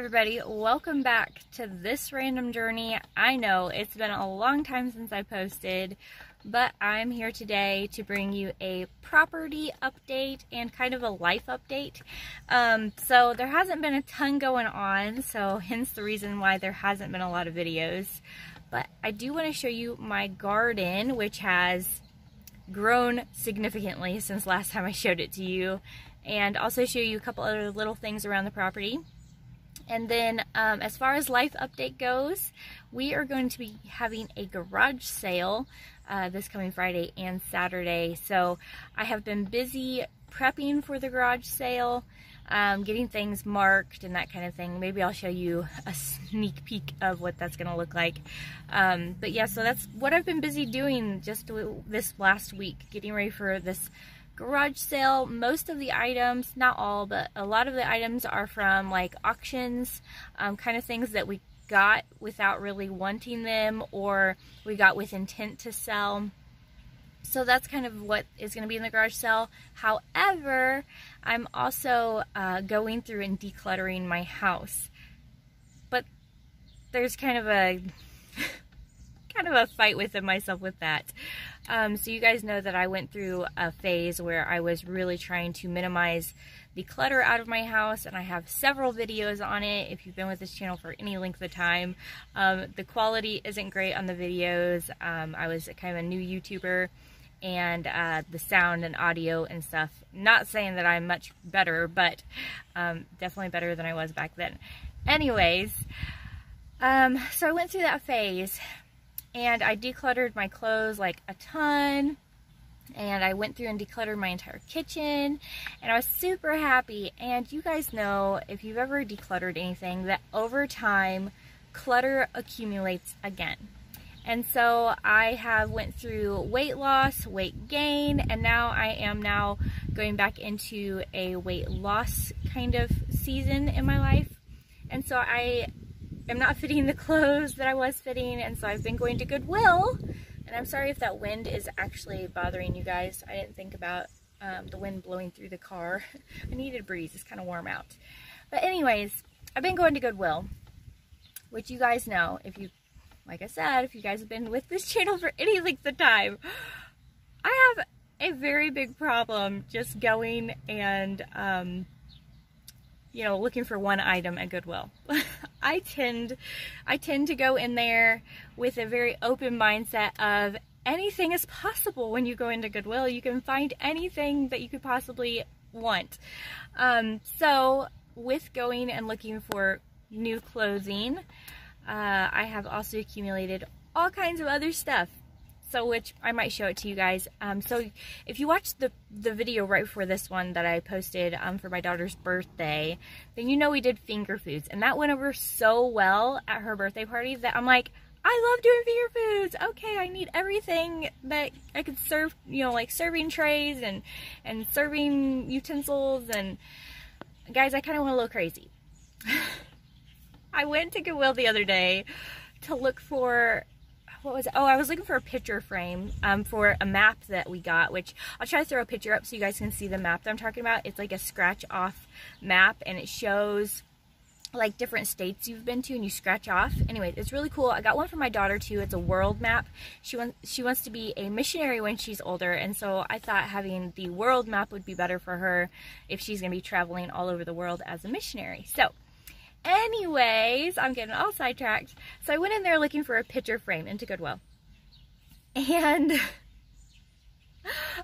everybody, welcome back to this random journey. I know it's been a long time since I posted, but I'm here today to bring you a property update and kind of a life update. So there hasn't been a ton going on, so hence the reason why there hasn't been a lot of videos. But I do want to show you my garden, which has grown significantly since last time I showed it to you, and also show you a couple other little things around the property. And then as far as life update goes, we are going to be having a garage sale this coming Friday and Saturday. So I have been busy prepping for the garage sale, getting things marked and that kind of thing. Maybe I'll show you a sneak peek of what that's going to look like. But yeah, so that's what I've been busy doing just this last week, getting ready for this garage sale. Most of the items, not all, but a lot of the items are from like auctions, kind of things that we got without really wanting them, or we got with intent to sell. So that's kind of what is going to be in the garage sale. However, I'm also going through and decluttering my house. But there's kind of a fight within myself with that. So you guys know that I went through a phase where I was really trying to minimize the clutter out of my house, and I have several videos on it if you've been with this channel for any length of time. The quality isn't great on the videos. I was kind of a new YouTuber, and the sound and audio and stuff, not saying that I'm much better, but definitely better than I was back then. Anyways, so I went through that phase, and I decluttered my clothes like a ton, and I went through and decluttered my entire kitchen, and I was super happy. And you guys know, if you've ever decluttered anything, that over time clutter accumulates again. And so I have went through weight loss, weight gain, and now I am going back into a weight loss kind of season in my life. And so I am not fitting the clothes that I was fitting, and so I've been going to Goodwill. And I'm sorry if that wind is actually bothering you guys. I didn't think about the wind blowing through the car. I needed a breeze. It's kind of warm out. But anyways, I've been going to Goodwill, which you guys know, if you, like I said, if you guys have been with this channel for any length of time, I have a very big problem just going and you know, looking for one item at Goodwill. I tend to go in there with a very open mindset of anything is possible when you go into Goodwill. You can find anything that you could possibly want. So with going and looking for new clothing, I have also accumulated all kinds of other stuff. So which I might show it to you guys. So if you watched the video right before this one that I posted for my daughter's birthday, then you know we did finger foods, and that went over so well at her birthday party that I'm like, I love doing finger foods. Okay, I need everything that I could serve, you know, like serving trays and serving utensils. And guys, I kind of went a little crazy. I went to Goodwill the other day to look for, what was it? Oh, I was looking for a picture frame for a map that we got, which I'll try to throw a picture up so you guys can see the map that I'm talking about. It's like a scratch off map, and it shows like different states you've been to and you scratch off. Anyway, it's really cool. I got one for my daughter too. It's a world map. She wants to be a missionary when she's older, and so I thought having the world map would be better for her if she's going to be traveling all over the world as a missionary. So anyways, I'm getting all sidetracked. So I went in there looking for a picture frame into Goodwill, and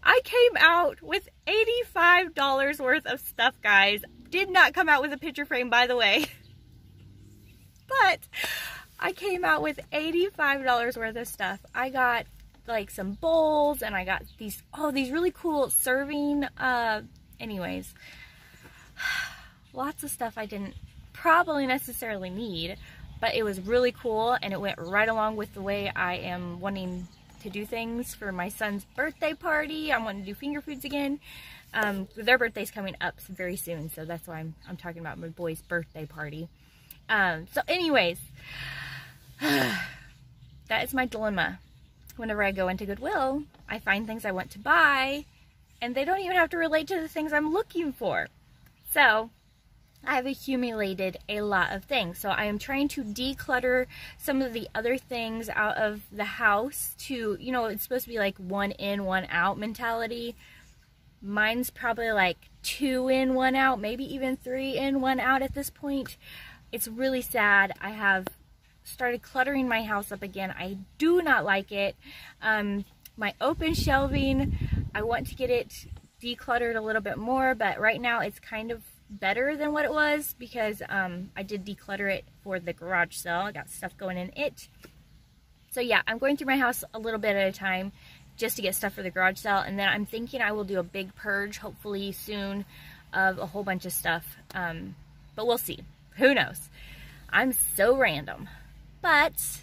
I came out with $85 worth of stuff, guys. Did not come out with a picture frame, by the way, but I came out with $85 worth of stuff. I got like some bowls, and I got these really cool serving, anyways, lots of stuff I didn't probably necessarily need, but it was really cool, and it went right along with the way I am wanting to do things for my son's birthday party. I'm wanting to do finger foods again. Their birthday's coming up very soon, so that's why I'm talking about my boy's birthday party. So anyways, that is my dilemma. Whenever I go into Goodwill, I find things I want to buy, and they don't even have to relate to the things I'm looking for. So I have accumulated a lot of things. So I am trying to declutter some of the other things out of the house to, you know, it's supposed to be like 1 in, 1 out mentality. Mine's probably like 2 in, 1 out, maybe even 3 in, 1 out at this point. It's really sad. I have started cluttering my house up again. I do not like it. My open shelving, I want to get it decluttered a little bit more, but right now it's kind of better than what it was because I did declutter it for the garage sale. I got stuff going in it. So yeah, I'm going through my house a little bit at a time just to get stuff for the garage sale, and then I'm thinking I will do a big purge hopefully soon of a whole bunch of stuff, but we'll see. Who knows? I'm so random. But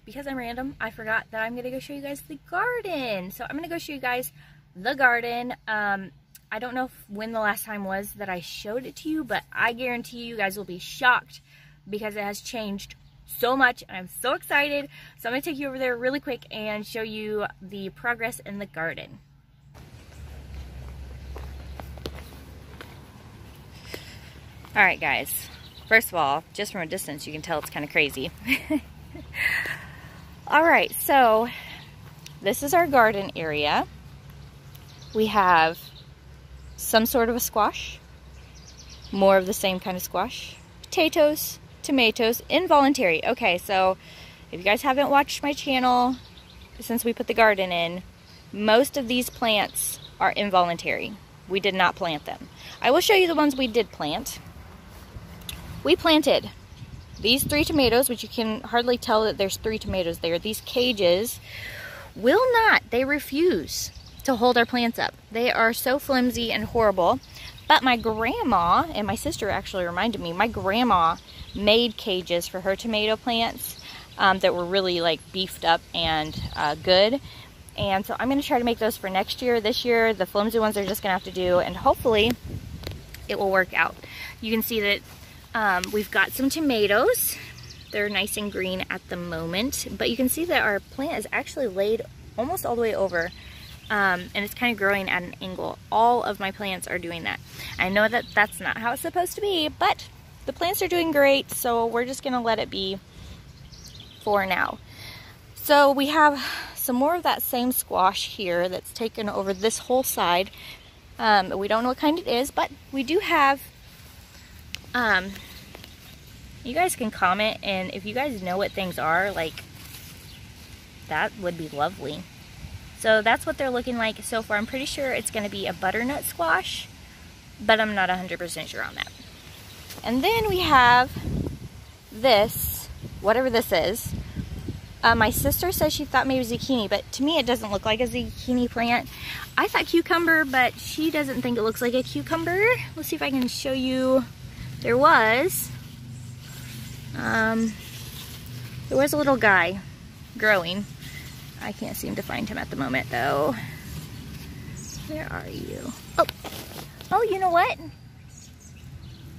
because I'm random, I forgot that I'm gonna go show you guys the garden. So I'm gonna go show you guys the garden. I don't know when the last time was that I showed it to you, but I guarantee you guys will be shocked because it has changed so much and I'm so excited. So I'm gonna take you over there really quick and show you the progress in the garden. All right, guys. First of all, just from a distance, you can tell it's kind of crazy. All right, so this is our garden area. We have some sort of a squash, more of the same kind of squash, potatoes, tomatoes, involuntary. Okay, so if you guys haven't watched my channel since we put the garden in, most of these plants are involuntary. We did not plant them. I will show you the ones we did plant. We planted these 3 tomatoes, which you can hardly tell that there's 3 tomatoes there. These cages will not, they refuse to hold our plants up. They are so flimsy and horrible. But my grandma, and my sister actually reminded me, my grandma made cages for her tomato plants that were really like beefed up and good. And so I'm going to try to make those for next year. This year, the flimsy ones are just going to have to do, and hopefully it will work out. You can see that we've got some tomatoes. They're nice and green at the moment, but you can see that our plant is actually laid almost all the way over, and it's kind of growing at an angle. All of my plants are doing that. I know that that's not how it's supposed to be, but the plants are doing great, so we're just gonna let it be for now. So we have some more of that same squash here that's taken over this whole side. We don't know what kind it is, but we do have, you guys can comment, and if you guys know what things are, like, that would be lovely. So that's what they're looking like so far. I'm pretty sure it's going to be a butternut squash, but I'm not 100% sure on that. And then we have this, whatever this is. My sister says she thought maybe zucchini, but to me it doesn't look like a zucchini plant. I thought cucumber, but she doesn't think it looks like a cucumber. Let's see if I can show you. There was a little guy growing. I can't seem to find him at the moment though. Where are you? Oh, you know what?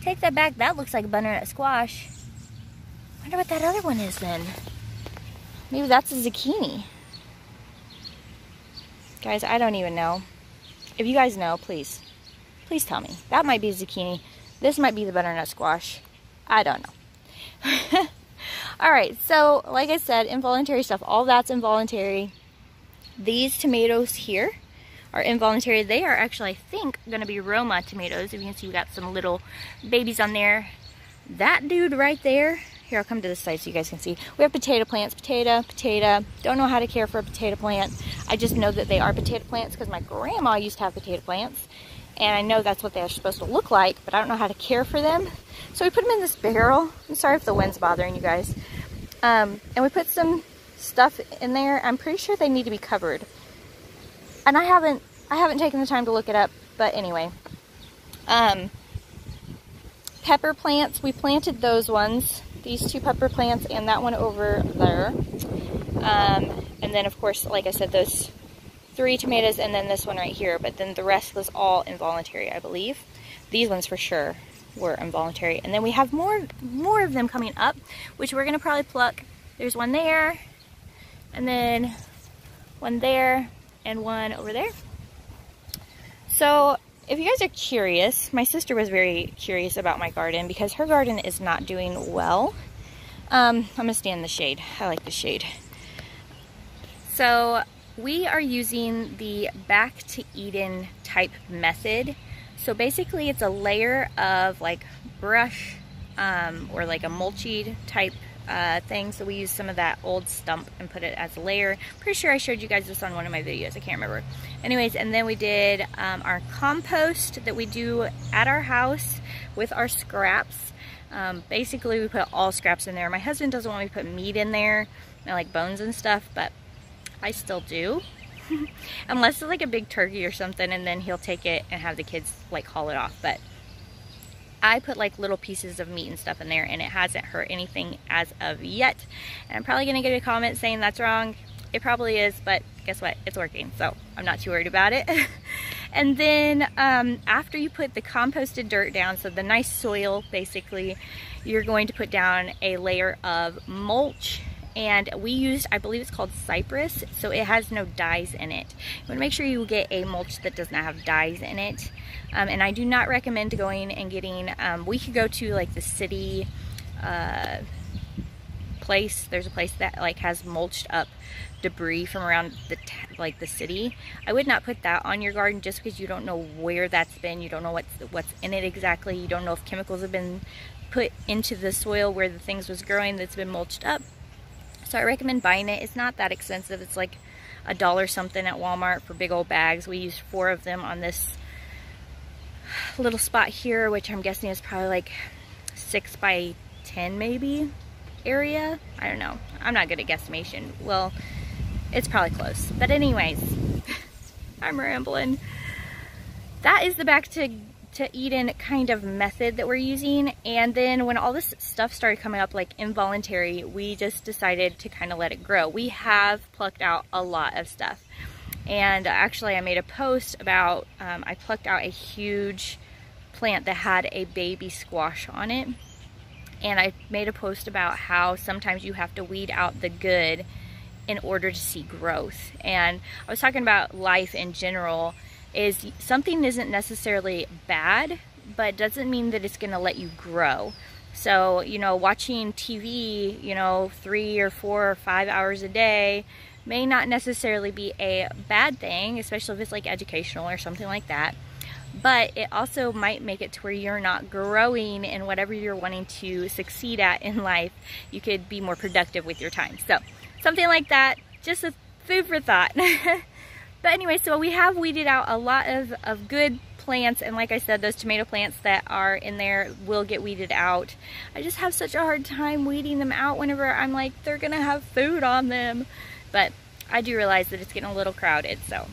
Take that back. That looks like a butternut squash. Wonder what that other one is then. Maybe that's a zucchini. Guys, I don't even know. If you guys know, please tell me. That might be zucchini. This might be the butternut squash. I don't know. Alright, so like I said, involuntary stuff. All that's involuntary. These tomatoes here are involuntary. They are actually, I think, going to be Roma tomatoes. If you can see, we got some little babies on there. That dude right there. Here, I'll come to this side so you guys can see. We have potato plants. Potato. Don't know how to care for a potato plant. I just know that they are potato plants because my grandma used to have potato plants. And I know that's what they're supposed to look like, but I don't know how to care for them. So we put them in this barrel. I'm sorry if the wind's bothering you guys. And we put some stuff in there. I'm pretty sure they need to be covered. And I haven't taken the time to look it up, but anyway. Pepper plants, we planted those ones. These 2 pepper plants and that one over there. And then of course, like I said, those 3 tomatoes and then this one right here, but then the rest was all involuntary, I believe. These ones for sure were involuntary. And then we have more of them coming up, which we're gonna probably pluck. There's one there, and then one there, and one over there. So if you guys are curious, my sister was very curious about my garden because her garden is not doing well. I'm gonna stand in the shade. I like the shade. So we are using the Back to Eden type method. So basically it's a layer of like brush or like a mulchy type thing. So we use some of that old stump and put it as a layer. Pretty sure I showed you guys this on one of my videos. I can't remember. Anyways, and then we did our compost that we do at our house with our scraps. Basically we put all scraps in there. My husband doesn't want me to put meat in there, like bones and stuff, but I still do. Unless it's like a big turkey or something, and then he'll take it and have the kids like haul it off. But I put like little pieces of meat and stuff in there, and it hasn't hurt anything as of yet. And I'm probably gonna get a comment saying that's wrong. It probably is, but guess what? It's working, so I'm not too worried about it. And then after you put the composted dirt down, so the nice soil basically, you're going to put down a layer of mulch. And we used, I believe it's called cypress, so it has no dyes in it. You want to make sure you get a mulch that does not have dyes in it. And I do not recommend going and getting, we could go to like the city place. There's a place that like has mulched up debris from around the city. I would not put that on your garden just because you don't know where that's been. You don't know what's in it exactly. You don't know if chemicals have been put into the soil where the things was growing that's been mulched up. So I recommend buying it. It's not that expensive. It's like $1 something at Walmart for big old bags. We used 4 of them on this little spot here, which I'm guessing is probably like 6 by 10 maybe area. I don't know. I'm not good at guesstimation. Well, it's probably close. But anyways, I'm rambling. That is the Back to Eden kind of method that we're using. And then when all this stuff started coming up like involuntary, we just decided to kind of let it grow. We have plucked out a lot of stuff, and actually I made a post about I plucked out a huge plant that had a baby squash on it, and I made a post about how sometimes you have to weed out the good in order to see growth. And I was talking about life in general. Is something isn't necessarily bad, but doesn't mean that it's gonna let you grow. So, you know, watching TV, you know, 3 or 4 or 5 hours a day may not necessarily be a bad thing, especially if it's like educational or something like that. But it also might make it to where you're not growing in whatever you're wanting to succeed at in life. You could be more productive with your time. So, something like that, just a food for thought. But anyway, so we have weeded out a lot of good plants, and like I said, those tomato plants that are in there will get weeded out. I just have such a hard time weeding them out whenever I'm like, they're gonna have food on them. But I do realize that it's getting a little crowded, so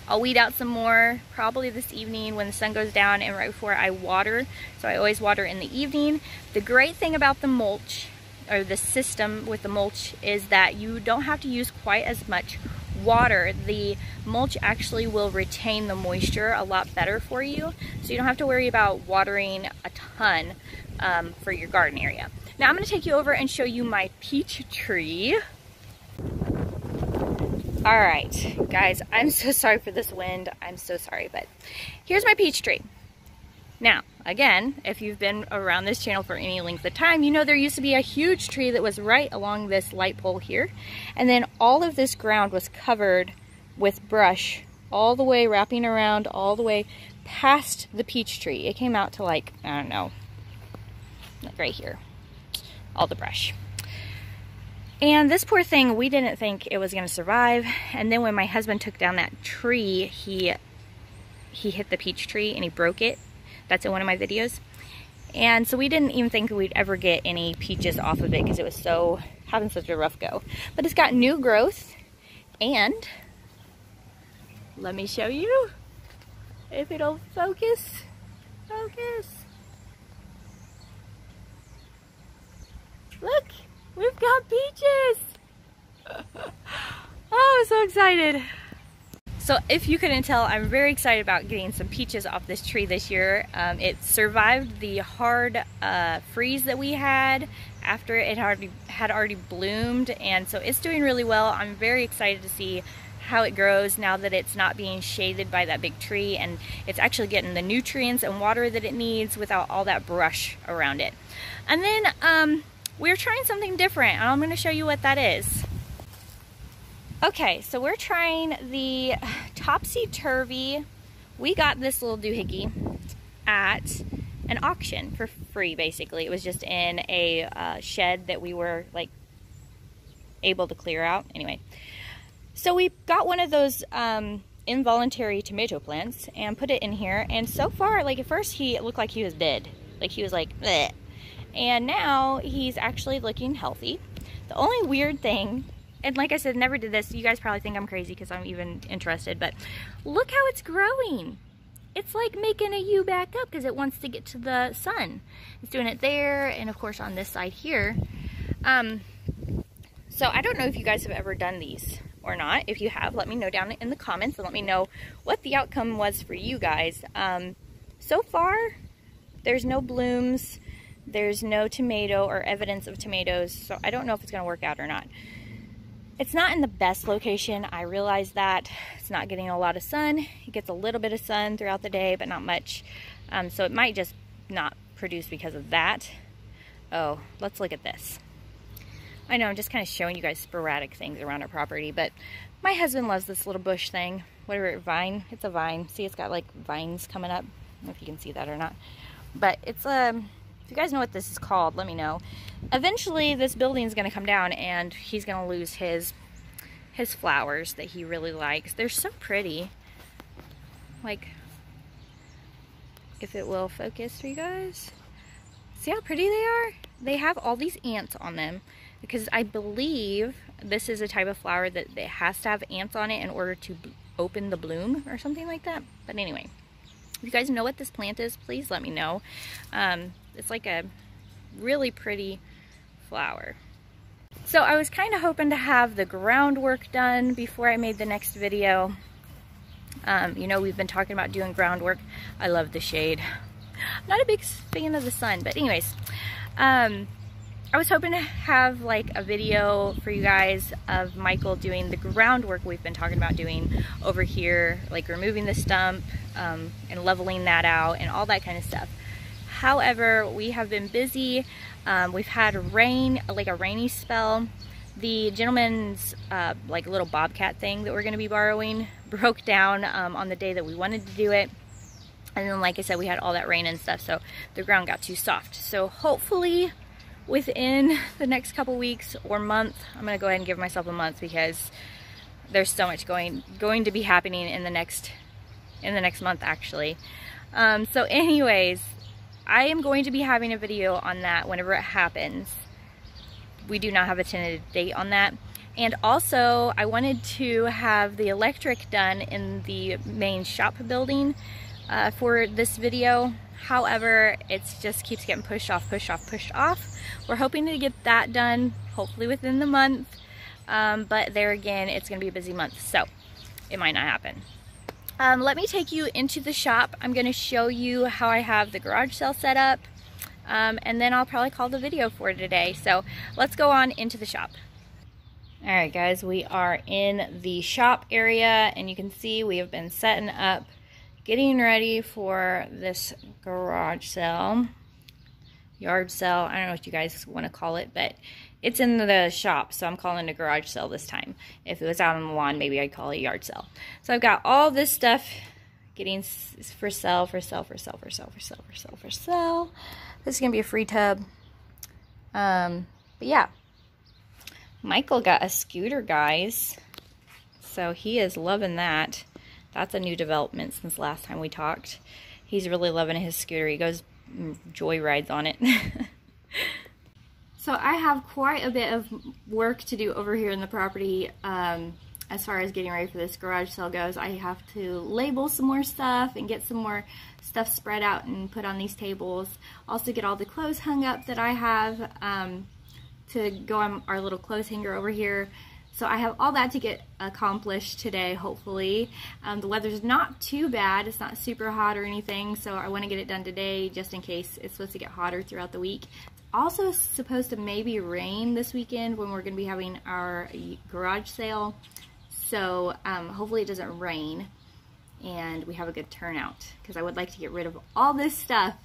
I'll weed out some more probably this evening when the sun goes down and right before I water. So I always water in the evening. The great thing about the mulch, or the system with the mulch, is that you don't have to use quite as much water. The mulch actually will retain the moisture a lot better for you, so you don't have to worry about watering a ton for your garden area. Now I'm going to take you over and show you my peach tree. Alright guys, I'm so sorry for this wind. I'm so sorry, but here's my peach tree. Now, again, if you've been around this channel for any length of time, you know there used to be a huge tree that was right along this light pole here. And then all of this ground was covered with brush all the way wrapping around, all the way past the peach tree. It came out to like, I don't know, like right here, all the brush. And this poor thing, we didn't think it was gonna survive. And then when my husband took down that tree, he hit the peach tree and he broke it. That's in one of my videos. And so we didn't even think we'd ever get any peaches off of it because it was so, having such a rough go. But it's got new growth, and let me show you if it'll focus. Focus. Look, we've got peaches. Oh, I'm so excited. So if you couldn't tell, I'm very excited about getting some peaches off this tree this year. It survived the hard freeze that we had after it had already bloomed, and so it's doing really well. I'm very excited to see how it grows now that it's not being shaded by that big tree, and it's actually getting the nutrients and water that it needs without all that brush around it. And then we're trying something different, and I'm going to show you what that is. Okay, so we're trying the topsy-turvy. We got this little doohickey at an auction for free, basically. It was just in a shed that we were like able to clear out. Anyway, so we got one of those involuntary tomato plants and put it in here, and so far, like at first it looked like he was dead. Like he was like, bleh. And now he's actually looking healthy. The only weird thing, and like I said, never did this. You guys probably think I'm crazy because I'm even interested, but look how it's growing. It's like making a U back up because it wants to get to the sun. It's doing it there, and of course on this side here. So I don't know if you guys have ever done these or not. If you have, let me know down in the comments and let me know what the outcome was for you guys. So far, there's no blooms. There's no tomato or evidence of tomatoes, so I don't know if it's going to work out or not. It's not in the best location. I realize that. It's not getting a lot of sun. It gets a little bit of sun throughout the day, but not much. So it might just not produce because of that. Oh, let's look at this. I know I'm just kind of showing you guys sporadic things around our property, but my husband loves this little bush thing. Whatever, vine. It's a vine. See, it's got like vines coming up. I don't know if you can see that or not. But it's if you guys know what this is called, let me know. Eventually, this building is going to come down, and he's going to lose his flowers that he really likes. They're so pretty. Like, if it will focus for you guys. See how pretty they are? They have all these ants on them, because I believe this is a type of flower that it has to have ants on it in order to open the bloom or something like that. But anyway, if you guys know what this plant is, please let me know. It's like a really pretty flower. So I was kind of hoping to have the groundwork done before I made the next video. You know, we've been talking about doing groundwork. I love the shade. I'm not a big fan of the sun, but anyways, I was hoping to have like a video for you guys of Michael doing the groundwork we've been talking about doing over here, like removing the stump and leveling that out and all that kind of stuff. However, we have been busy. We've had rain, like a rainy spell. The gentleman's like little bobcat thing that we're going to be borrowing broke down on the day that we wanted to do it. And then, like I said, we had all that rain and stuff, so the ground got too soft. So hopefully within the next couple weeks or month, I'm going to go ahead and give myself a month, because there's so much going to be happening in the next month, actually. So anyways, I am going to be having a video on that whenever it happens. We do not have a tentative date on that. And also, I wanted to have the electric done in the main shop building for this video. However, it just keeps getting pushed off. We're hoping to get that done, hopefully within the month. But there again, it's going to be a busy month, so it might not happen. Let me take you into the shop. I'm going to show you how I have the garage sale set up, and then I'll probably call the video for today. So let's go on into the shop. Alright guys, we are in the shop area, and you can see we have been setting up, getting ready for this garage sale, yard sale. I don't know what you guys want to call it, but it's in the shop, so I'm calling it a garage sale this time. If it was out on the lawn, maybe I'd call it a yard sale. So I've got all this stuff getting for sale. This is going to be a free tub. But yeah, Michael got a scooter, guys. So he is loving that. That's a new development since last time we talked. He's really loving his scooter. He goes joy rides on it. So I have quite a bit of work to do over here in the property as far as getting ready for this garage sale goes. I have to label some more stuff and get some more stuff spread out and put on these tables. Also get all the clothes hung up that I have to go on our little clothes hanger over here. So I have all that to get accomplished today, hopefully. The weather's not too bad. It's not super hot or anything, so I want to get it done today just in case it's supposed to get hotter throughout the week. Also supposed to maybe rain this weekend when we're going to be having our garage sale. So hopefully it doesn't rain and we have a good turnout, because I would like to get rid of all this stuff.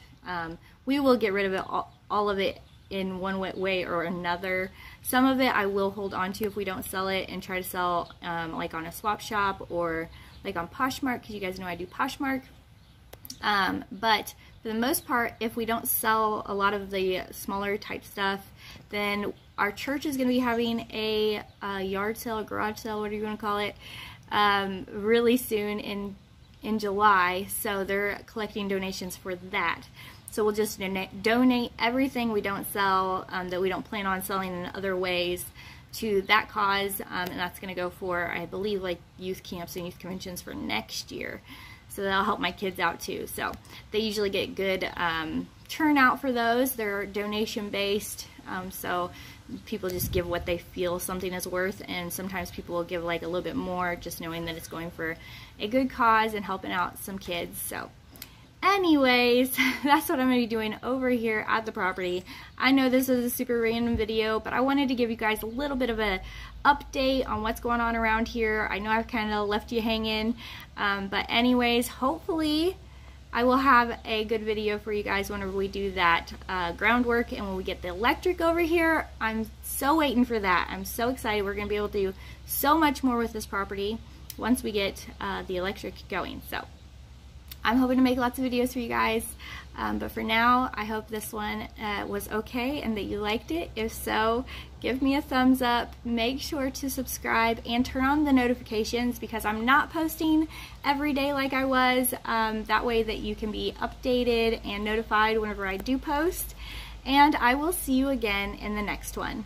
We will get rid of it, all of it, in one way or another. Some of it I will hold on to if we don't sell it, and try to sell like on a swap shop or like on Poshmark, because you guys know I do Poshmark. But for the most part, if we don't sell a lot of the smaller type stuff, then our church is going to be having a yard sale, a garage sale, whatever you want to call it, really soon in July. So they're collecting donations for that. So we'll just donate everything we don't sell, that we don't plan on selling in other ways, to that cause, and that's going to go for, I believe, like youth camps and youth conventions for next year. So that'll help my kids out too. So they usually get good turnout for those. They're donation based, so people just give what they feel something is worth, and sometimes people will give like a little bit more, just knowing that it's going for a good cause and helping out some kids. So anyways, that's what I'm going to be doing over here at the property. I know this is a super random video, but I wanted to give you guys a little bit of a update on what's going on around here. I know I've kind of left you hanging, but anyways, hopefully I will have a good video for you guys whenever we do that groundwork, and when we get the electric over here. I'm so waiting for that. I'm so excited. We're going to be able to do so much more with this property once we get the electric going. So I'm hoping to make lots of videos for you guys, but for now, I hope this one was okay and that you liked it. If so, give me a thumbs up. Make sure to subscribe and turn on the notifications, because I'm not posting every day like I was. That way that you can be updated and notified whenever I do post. And I will see you again in the next one.